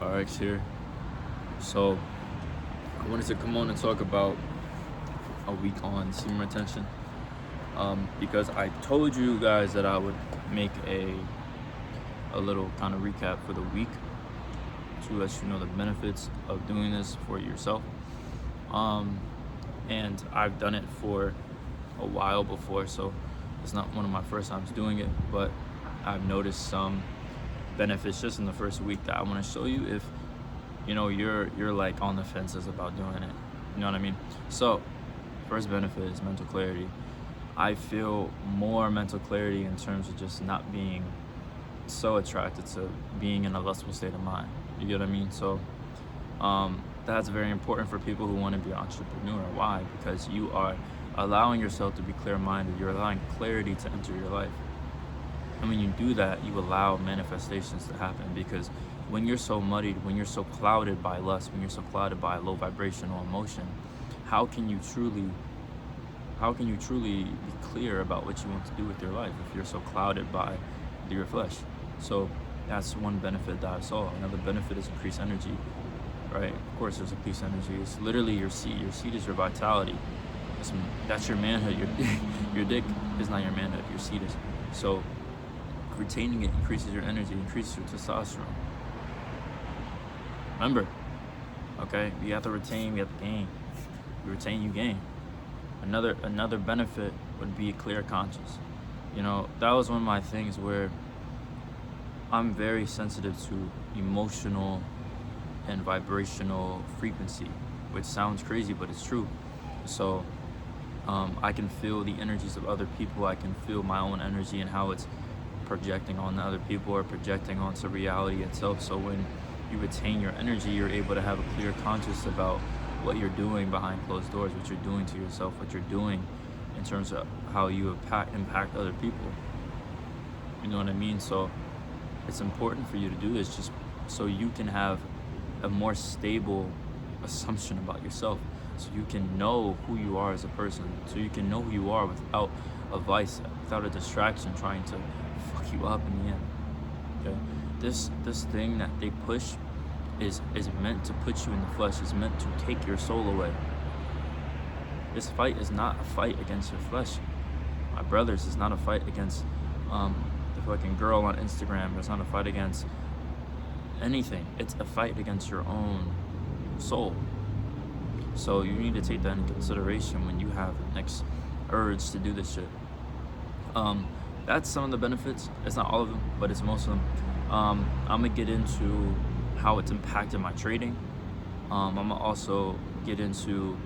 RX here. So I wanted to come on and talk about a week on semen retention, because I told you guys that I would make a little kind of recap for the week to let you know the benefits of doing this for yourself. And I've done it for a while before, so it's not one of my first times doing it, but I've noticed some benefits just in the first week that I want to show you if you're like on the fences about doing it. You know what I mean? So first benefit is mental clarity. I feel more mental clarity in terms of just not being so attracted to being in a lustful state of mind. You get what I mean? So that's very important for people who want to be an entrepreneur. Why? Because you are allowing yourself to be clear-minded. You're allowing clarity to enter your life. And when you do that, you allow manifestations to happen, because when you're so muddied, when you're so clouded by lust, when you're so clouded by low vibrational emotion, how can you truly be clear about what you want to do with your life if you're so clouded by your flesh? So that's one benefit that I saw. Another benefit is increased energy, right? Of course, there's increased energy. It's literally your seed. Your seed is your vitality. That's your manhood. Your dick is not your manhood. Your seed is. So retaining it increases your energy, increases your testosterone. Remember, okay? You have to retain, you have to gain. You retain, you gain. Another benefit would be a clear conscience. That was one of my things where I'm very sensitive to emotional and vibrational frequency, which sounds crazy, but it's true. So I can feel the energies of other people. I can feel my own energy and how it's projecting on the other people or projecting onto reality itself. So when you retain your energy, you're able to have a clear conscience about what you're doing behind closed doors, what you're doing to yourself, what you're doing in terms of how you impact other people. You know what I mean? So it's important for you to do this just so you can have a more stable assumption about yourself, so you can know who you are as a person, so you can know who you are without a vice, without a distraction trying to fuck you up in the end. Okay? This thing that they push is meant to put you in the flesh, is meant to take your soul away. This fight is not a fight against your flesh. My brothers, it's not a fight against the fucking girl on Instagram. It's not a fight against anything. It's a fight against your own soul. So you need to take that into consideration when you have the next urge to do this shit. That's some of the benefits. It's not all of them, but it's most of them. I'm gonna get into how it's impacted my trading. I'm gonna also get into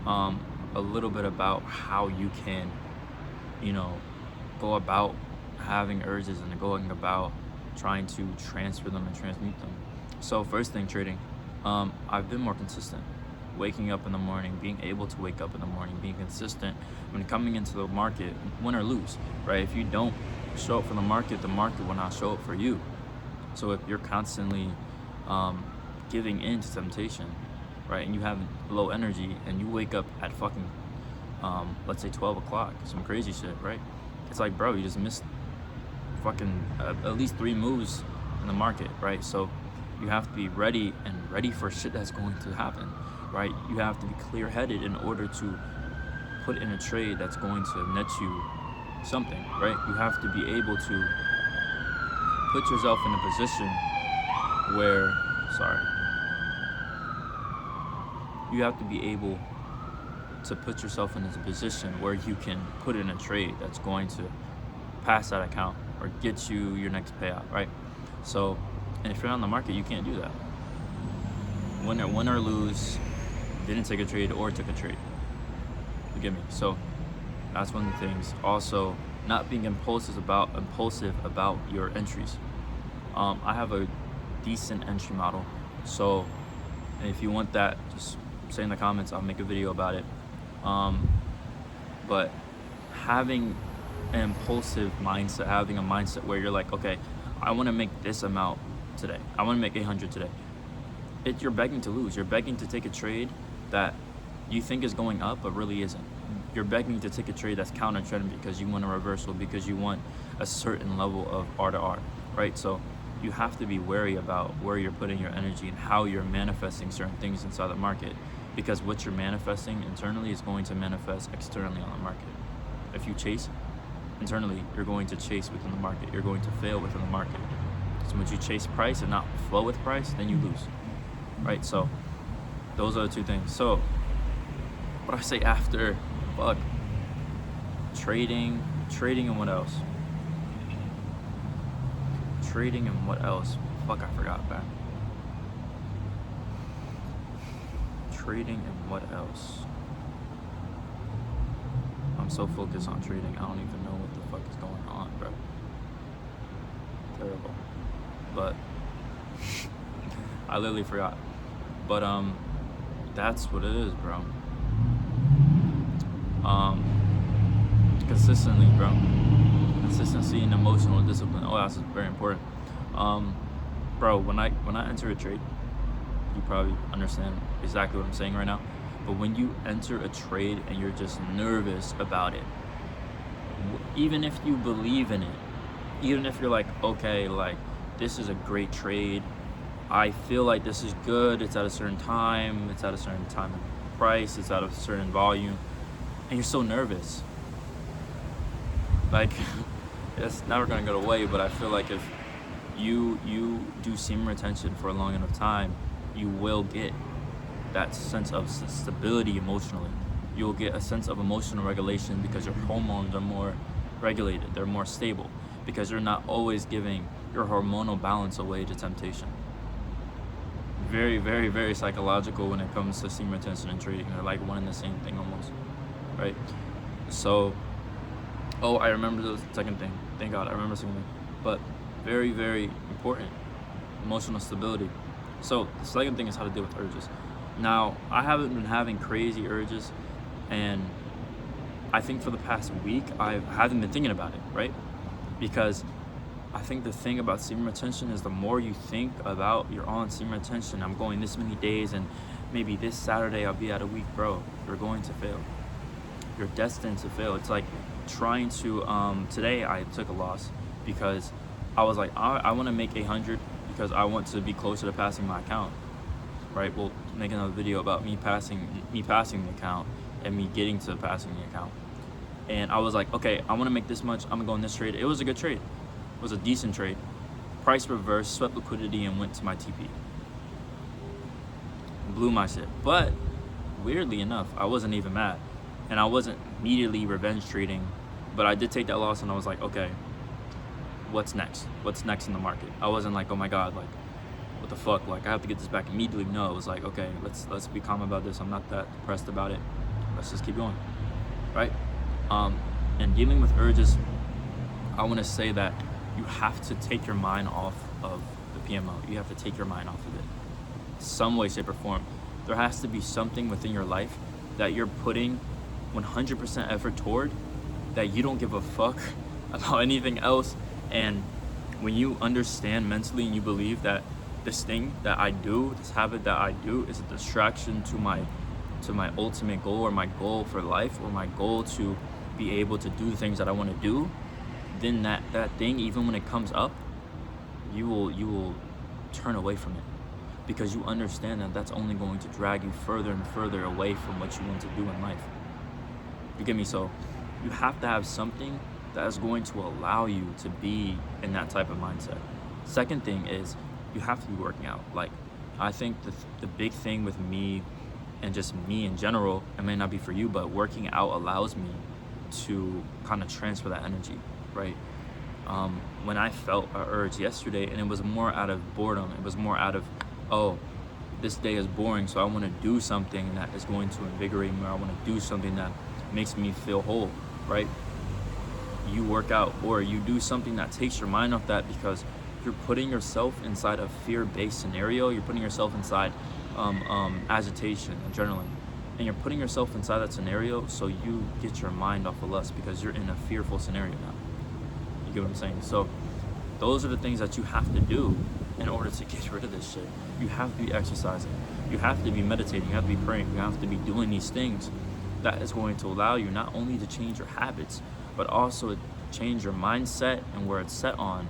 a little bit about how you can, go about having urges and going about trying to transfer them and transmute them. So first thing, trading. I've been more consistent. Waking up in the morning, being able to wake up in the morning, being consistent when coming into the market, win or lose, right? If you don't show up for the market will not show up for you. So if you're constantly giving in to temptation, right, and you have low energy and you wake up at fucking, let's say 12 o'clock, some crazy shit, right? It's like, bro, you just missed fucking at least 3 moves in the market, right? So you have to be ready for shit that's going to happen, right? You have to be clear-headed in order to put in a trade that's going to net you something, right? You have to be able to put yourself in a position where, you have to be able to put yourself in a position where you can put in a trade that's going to pass that account or get you your next payout, right? So, and if you're on the market, you can't do that. Win or lose, didn't take a trade or took a trade. You get me? So that's one of the things. Also, not being impulsive about your entries. I have a decent entry model, so if you want that, just say in the comments. I'll make a video about it. But having an impulsive mindset, having a mindset where you're like, okay, I want to make this amount today. I want to make 800 today. You're begging to lose. You're begging to take a trade that you think is going up, but really isn't. You're begging to take a trade that's counter trending because you want a reversal, because you want a certain level of R to R, right? So you have to be wary about where you're putting your energy and how you're manifesting certain things inside the market, because what you're manifesting internally is going to manifest externally on the market. If you chase internally, you're going to chase within the market. You're going to fail within the market. So when you chase price and not flow with price, then you lose, right? So those are the two things. So what I say after, trading and what else? Trading and what else? I forgot, man. Trading and what else? I'm so focused on trading, I don't even know what the fuck is going on, bro. Terrible. But I literally forgot. But that's what it is, bro. Consistently, bro. Consistency and emotional discipline. Oh, that's very important. Bro, when I enter a trade, you probably understand exactly what I'm saying right now. But when you enter a trade and you're just nervous about it, even if you believe in it, even if you're like, okay, like this is a great trade, I feel like this is good, it's at a certain time, it's at a certain time and price, it's at a certain volume, and you're so nervous, like it's never gonna go away. But I feel like if you do semen retention for a long enough time, you will get that sense of stability emotionally. You'll get a sense of emotional regulation because your hormones are more regulated, they're more stable, because you're not always giving your hormonal balance away to temptation. Very, very, very psychological when it comes to semen retention and trading. They're like one and the same thing almost, right? So, oh, I remember the second thing. Thank God, I remember the second thing. But very, very important, emotional stability. So the second thing is how to deal with urges. Now, I haven't been having crazy urges, and I think for the past week, I haven't been thinking about it, right? Because I think the thing about semen retention is the more you think about you're on semen retention, I'm going this many days, and maybe this Saturday I'll be at a week, bro, you're going to fail. You're destined to fail. It's like trying to, today I took a loss because I was like, I want to make 100 because I want to be closer to passing my account, right? We'll make another video about me passing the account and me getting to passing the account. And I was like, okay, I want to make this much, I'm gonna go in this trade. It was a good trade. It was a decent trade. Price reversed, swept liquidity, and went to my TP. Blew my shit. But weirdly enough, I wasn't even mad. And I wasn't immediately revenge trading, but I did take that loss, and I was like, okay, what's next? What's next in the market? I wasn't like, oh my God, like, what the fuck? Like, I have to get this back immediately. No, it was like, okay, let's be calm about this. I'm not that depressed about it. Let's just keep going, right? And dealing with urges, I want to say that you have to take your mind off of the PMO. You have to take your mind off of it. Some way, shape, or form. There has to be something within your life that you're putting 100% effort toward, that you don't give a fuck about anything else. And when you understand mentally and you believe that this thing that I do, this habit that I do, is a distraction to my ultimate goal, or my goal for life, or my goal to be able to do the things that I want to do, then that thing, even when it comes up, you will turn away from it, because you understand that that's only going to drag you further and further away from what you want to do in life. You get me? So you have to have something that is going to allow you to be in that type of mindset. Second thing is you have to be working out. Like, I think the big thing with me, and just me in general, it may not be for you, but working out allows me to kind of transfer that energy, right? When I felt an urge yesterday, and it was more out of boredom, it was more out of, oh, this day is boring, so I want to do something that is going to invigorate me, or I want to do something that makes me feel whole, right? You work out, or you do something that takes your mind off that, because you're putting yourself inside a fear-based scenario. You're putting yourself inside agitation, adrenaline, and you're putting yourself inside that scenario so you get your mind off of lust, because you're in a fearful scenario now. You get what I'm saying? So those are the things that you have to do in order to get rid of this shit. You have to be exercising, you have to be meditating, you have to be praying, you have to be doing these things that is going to allow you not only to change your habits, but also change your mindset and where it's set on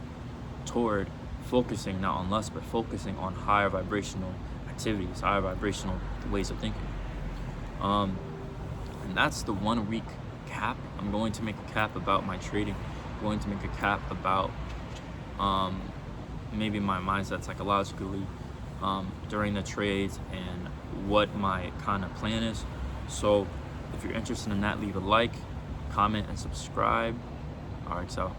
toward focusing not on less, but focusing on higher vibrational activities, higher vibrational ways of thinking. And that's the 1 week cap. I'm going to make a cap about my trading. I'm going to make a cap about maybe my mindset psychologically during the trades and what my kind of plan is. So if you're interested in that, leave a like, comment, and subscribe. All right, so.